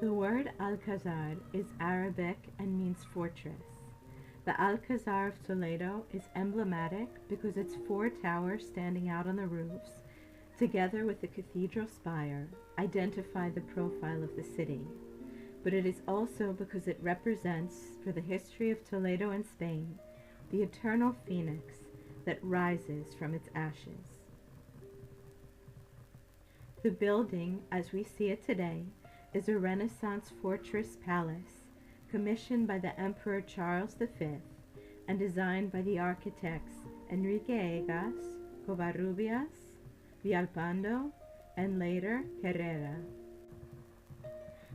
The word Alcazar is Arabic and means fortress. The Alcazar of Toledo is emblematic because its four towers standing out on the roofs, together with the cathedral spire, identify the profile of the city. But it is also because it represents, for the history of Toledo and Spain, the eternal phoenix that rises from its ashes. The building, as we see it today, is a Renaissance fortress palace commissioned by the Emperor Charles V and designed by the architects Enrique Egas, Covarrubias, Villalpando, and later Herrera.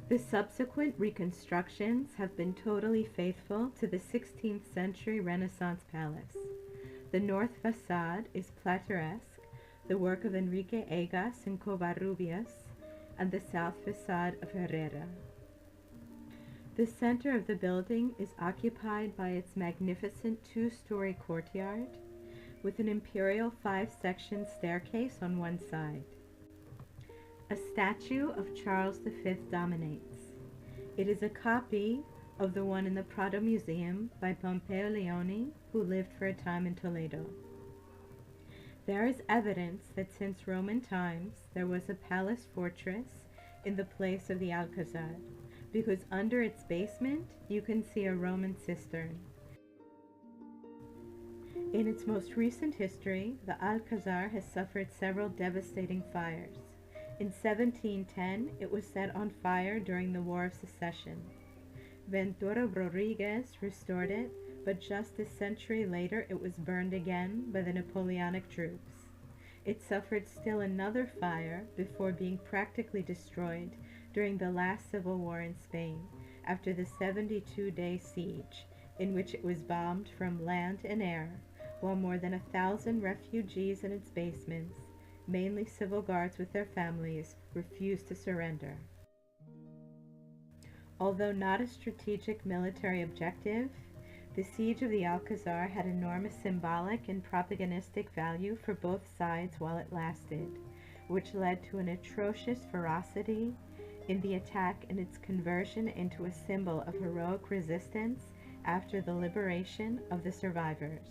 The subsequent reconstructions have been totally faithful to the 16th century Renaissance palace. The north facade is Plateresque, the work of Enrique Egas and Covarrubias, and the south facade of Herrera. The center of the building is occupied by its magnificent two-story courtyard with an imperial five-section staircase on one side. A statue of Charles V dominates. It is a copy of the one in the Prado Museum by Pompeo Leone, who lived for a time in Toledo. There is evidence that since Roman times there was a palace fortress in the place of the Alcazar, because under its basement you can see a Roman cistern. In its most recent history, the Alcazar has suffered several devastating fires. In 1710, it was set on fire during the War of Secession. Ventura Rodriguez restored it, but just a century later it was burned again by the Napoleonic troops. It suffered still another fire before being practically destroyed during the last civil war in Spain, after the 72-day siege, in which it was bombed from land and air, while more than 1,000 refugees in its basements, mainly civil guards with their families, refused to surrender. Although not a strategic military objective, the siege of the Alcazar had enormous symbolic and propagandistic value for both sides while it lasted, which led to an atrocious ferocity in the attack and its conversion into a symbol of heroic resistance after the liberation of the survivors.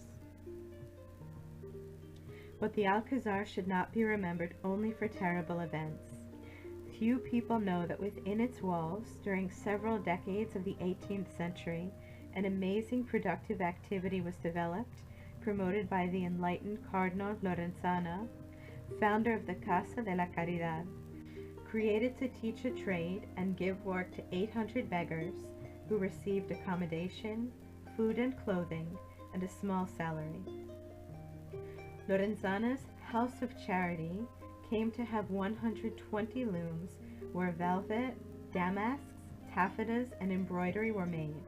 But the Alcazar should not be remembered only for terrible events. Few people know that within its walls, during several decades of the 18th century, an amazing productive activity was developed, promoted by the enlightened Cardinal Lorenzana, founder of the Casa de la Caridad, created to teach a trade and give work to 800 beggars who received accommodation, food and clothing, and a small salary. Lorenzana's House of Charity came to have 120 looms where velvet, damasks, taffetas, and embroidery were made.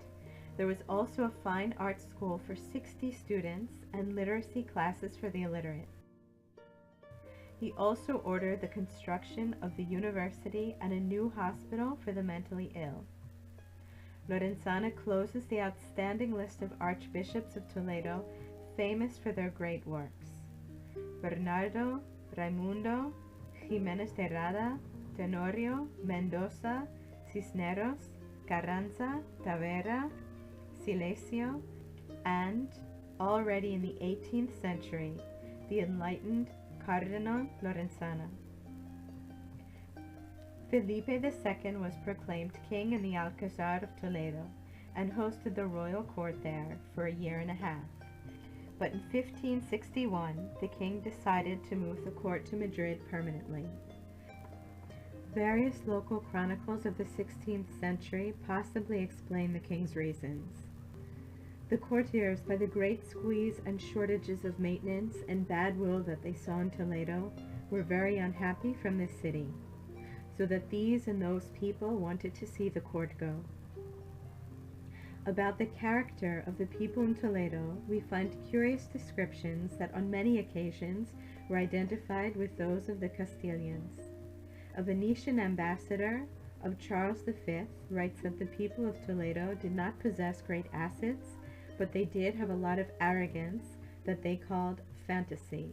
There was also a fine arts school for 60 students and literacy classes for the illiterate. He also ordered the construction of the university and a new hospital for the mentally ill. Lorenzana closes the outstanding list of archbishops of Toledo famous for their great works: Bernardo, Raimundo, Jimenez de Rada, Tenorio, Mendoza, Cisneros, Carranza, Tavera, Silecio, and, already in the 18th century, the enlightened Cardinal Lorenzana. Felipe II was proclaimed king in the Alcazar of Toledo and hosted the royal court there for a year and a half. But in 1561, the king decided to move the court to Madrid permanently. Various local chronicles of the 16th century possibly explain the king's reasons. The courtiers, by the great squeeze and shortages of maintenance and bad will that they saw in Toledo, were very unhappy from this city, so that these and those people wanted to see the court go. About the character of the people in Toledo, we find curious descriptions that on many occasions were identified with those of the Castilians. A Venetian ambassador of Charles V writes that the people of Toledo did not possess great assets, but they did have a lot of arrogance that they called fantasy.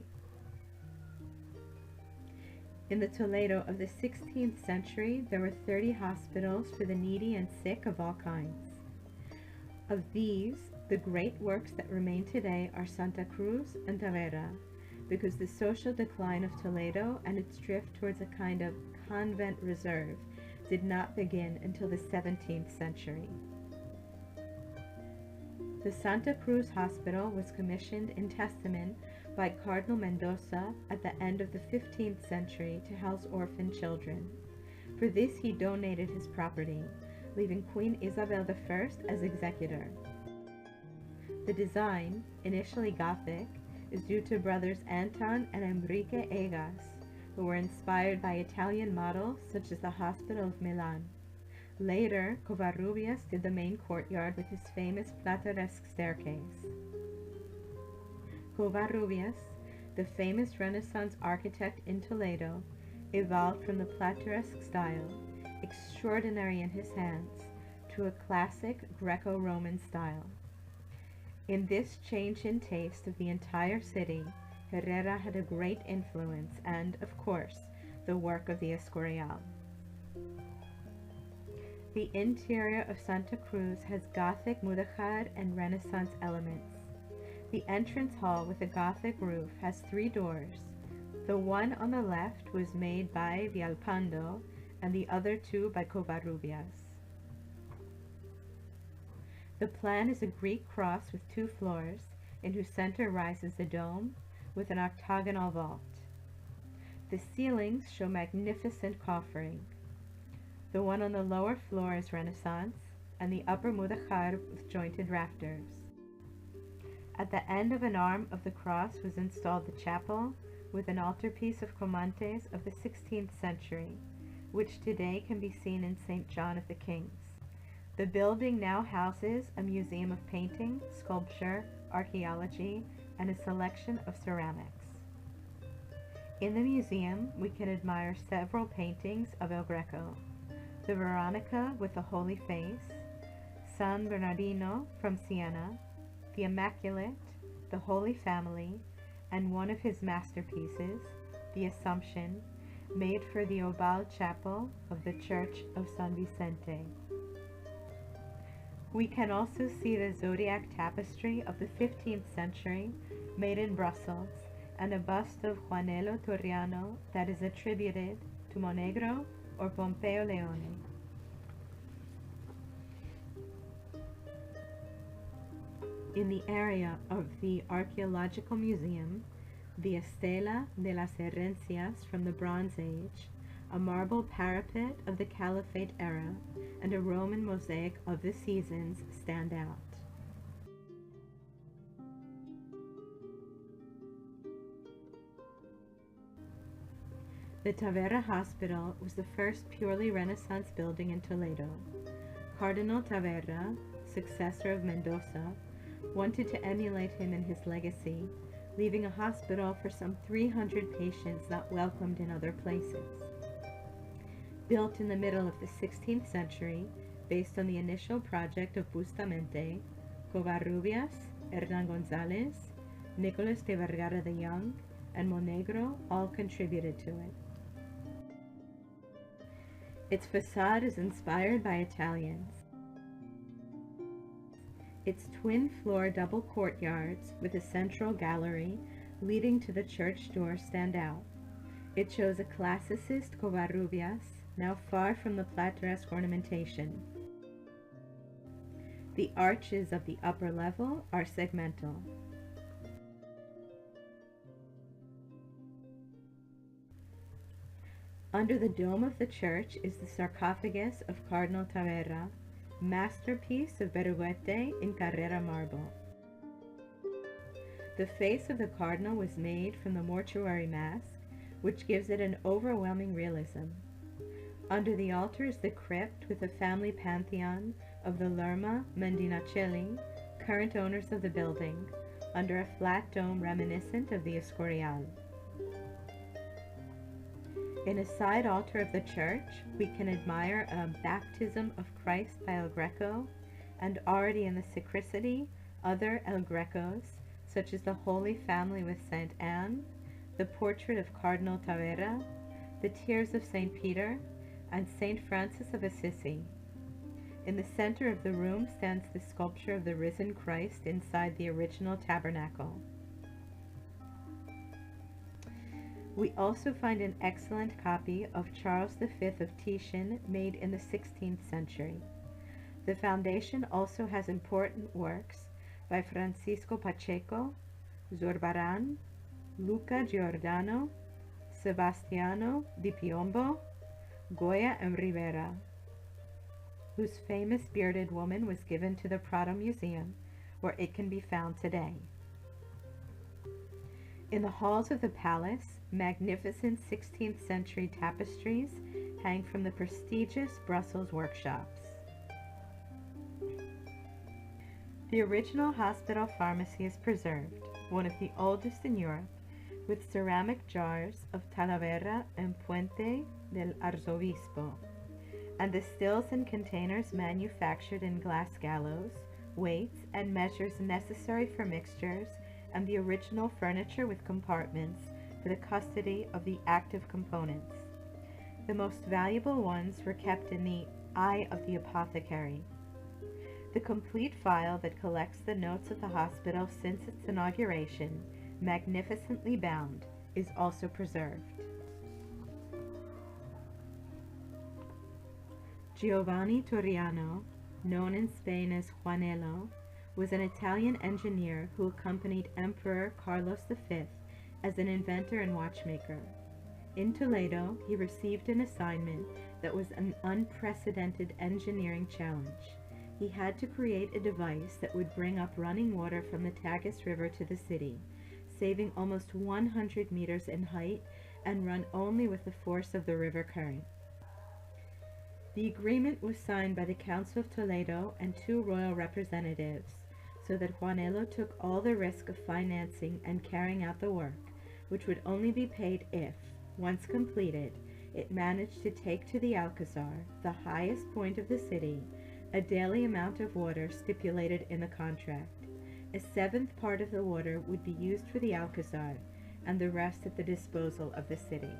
In the Toledo of the 16th century, there were 30 hospitals for the needy and sick of all kinds. Of these, the great works that remain today are Santa Cruz and Tavera, because the social decline of Toledo and its drift towards a kind of convent reserve did not begin until the 17th century. The Santa Cruz Hospital was commissioned in testament by Cardinal Mendoza at the end of the 15th century to house orphan children. For this he donated his property, leaving Queen Isabel I as executor. The design, initially Gothic, is due to brothers Anton and Enrique Egas, who were inspired by Italian models such as the Hospital of Milan. Later, Covarrubias did the main courtyard with his famous Plateresque staircase. Covarrubias, the famous Renaissance architect in Toledo, evolved from the Plateresque style, extraordinary in his hands, to a classic Greco-Roman style. In this change in taste of the entire city, Herrera had a great influence and, of course, the work of the Escorial. The interior of Santa Cruz has Gothic mudéjar and Renaissance elements. The entrance hall with a Gothic roof has 3 doors. The one on the left was made by Villalpando and the other 2 by Covarrubias. The plan is a Greek cross with 2 floors, in whose center rises a dome with an octagonal vault. The ceilings show magnificent coffering. The one on the lower floor is Renaissance, and the upper mudéjar with jointed rafters. At the end of an arm of the cross was installed the chapel, with an altarpiece of Comantes of the 16th century, which today can be seen in St. John of the Kings. The building now houses a museum of painting, sculpture, archaeology, and a selection of ceramics. In the museum, we can admire several paintings of El Greco: the Veronica with the Holy Face, San Bernardino from Siena, the Immaculate, the Holy Family, and one of his masterpieces, the Assumption, made for the Obal Chapel of the Church of San Vicente. We can also see the Zodiac tapestry of the 15th century, made in Brussels, and a bust of Juanelo Torriano that is attributed to Monegro or Pompeo Leone. In the area of the Archaeological Museum, the Estela de las Herencias from the Bronze Age, a marble parapet of the Caliphate era, and a Roman mosaic of the seasons stand out. The Tavera Hospital was the first purely Renaissance building in Toledo. Cardinal Tavera, successor of Mendoza, wanted to emulate him in his legacy, leaving a hospital for some 300 patients not welcomed in other places. Built in the middle of the 16th century, based on the initial project of Bustamante, Covarrubias, Hernan González, Nicolas de Vergara the Young, and Monegro all contributed to it. Its facade is inspired by Italians. Its twin-floor double courtyards with a central gallery leading to the church door stand out. It shows a classicist Covarrubias, now far from the Plateresque ornamentation. The arches of the upper level are segmental. Under the dome of the church is the sarcophagus of Cardinal Tavera, masterpiece of Berruguete in Carrera marble. The face of the cardinal was made from the mortuary mask, which gives it an overwhelming realism. Under the altar is the crypt with the family pantheon of the Lerma Medinaceli, current owners of the building, under a flat dome reminiscent of the Escorial. In a side altar of the church, we can admire a Baptism of Christ by El Greco, and already in the sacristy, other El Grecos, such as the Holy Family with Saint Anne, the portrait of Cardinal Tavera, the Tears of St. Peter, and St. Francis of Assisi. In the center of the room stands the sculpture of the risen Christ inside the original tabernacle. We also find an excellent copy of Charles V of Titian made in the 16th century. The foundation also has important works by Francisco Pacheco, Zurbarán, Luca Giordano, Sebastiano di Piombo, Goya and Rivera, whose famous bearded woman was given to the Prado Museum, where it can be found today. In the halls of the palace, magnificent 16th century tapestries hang from the prestigious Brussels workshops. The original hospital pharmacy is preserved, one of the oldest in Europe, with ceramic jars of Talavera and Puente del Arzobispo, and the stills and containers manufactured in glass gallows, weights, and measures necessary for mixtures, and the original furniture with compartments for the custody of the active components. The most valuable ones were kept in the eye of the apothecary. The complete file that collects the notes of the hospital since its inauguration, magnificently bound, is also preserved. Giovanni Torriano, known in Spain as Juanello, was an Italian engineer who accompanied Emperor Carlos V as an inventor and watchmaker. In Toledo, he received an assignment that was an unprecedented engineering challenge. He had to create a device that would bring up running water from the Tagus River to the city, saving almost 100 meters in height, and run only with the force of the river current. The agreement was signed by the Council of Toledo and 2 royal representatives, so that Juanello took all the risk of financing and carrying out the work, which would only be paid if, once completed, it managed to take to the Alcazar, the highest point of the city, a daily amount of water stipulated in the contract. A 7th part of the water would be used for the Alcazar, and the rest at the disposal of the city.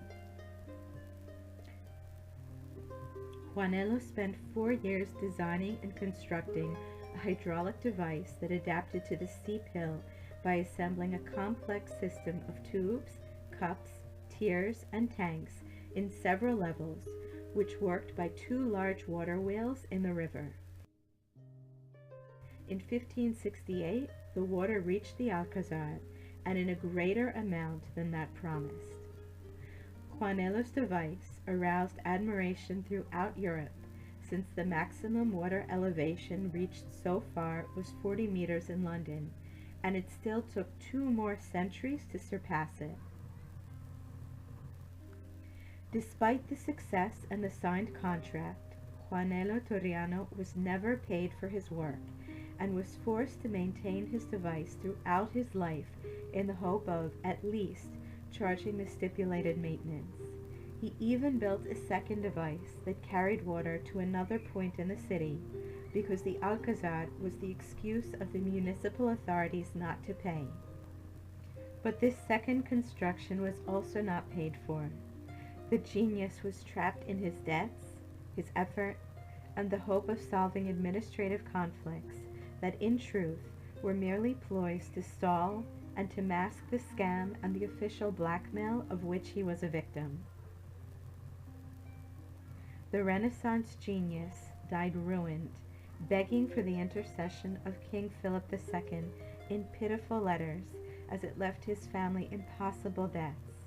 Juanello spent 4 years designing and constructing a hydraulic device that adapted to the steep hill by assembling a complex system of tubes, cups, tiers, and tanks in several levels, which worked by 2 large water wheels in the river. In 1568, the water reached the Alcazar, and in a greater amount than that promised. Juanello's device aroused admiration throughout Europe, since the maximum water elevation reached so far was 40 meters in London, and it still took 2 more centuries to surpass it. Despite the success and the signed contract, Juanello Torriano was never paid for his work, and was forced to maintain his device throughout his life in the hope of, at least, charging the stipulated maintenance. He even built a second device that carried water to another point in the city, because the Alcazar was the excuse of the municipal authorities not to pay. But this second construction was also not paid for. The genius was trapped in his debts, his effort, and the hope of solving administrative conflicts that, in truth, were merely ploys to stall and to mask the scam and the official blackmail of which he was a victim. The Renaissance genius died ruined, begging for the intercession of King Philip II in pitiful letters, as it left his family impossible debts.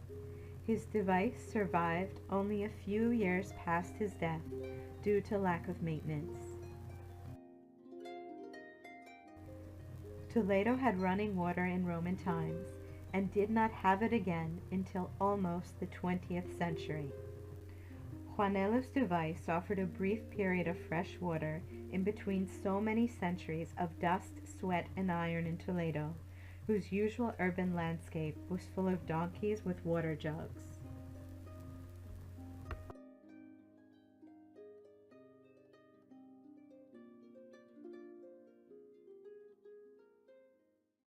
His device survived only a few years past his death due to lack of maintenance. Toledo had running water in Roman times, and did not have it again until almost the 20th century. Juanello's device offered a brief period of fresh water in between so many centuries of dust, sweat, and iron in Toledo, whose usual urban landscape was full of donkeys with water jugs.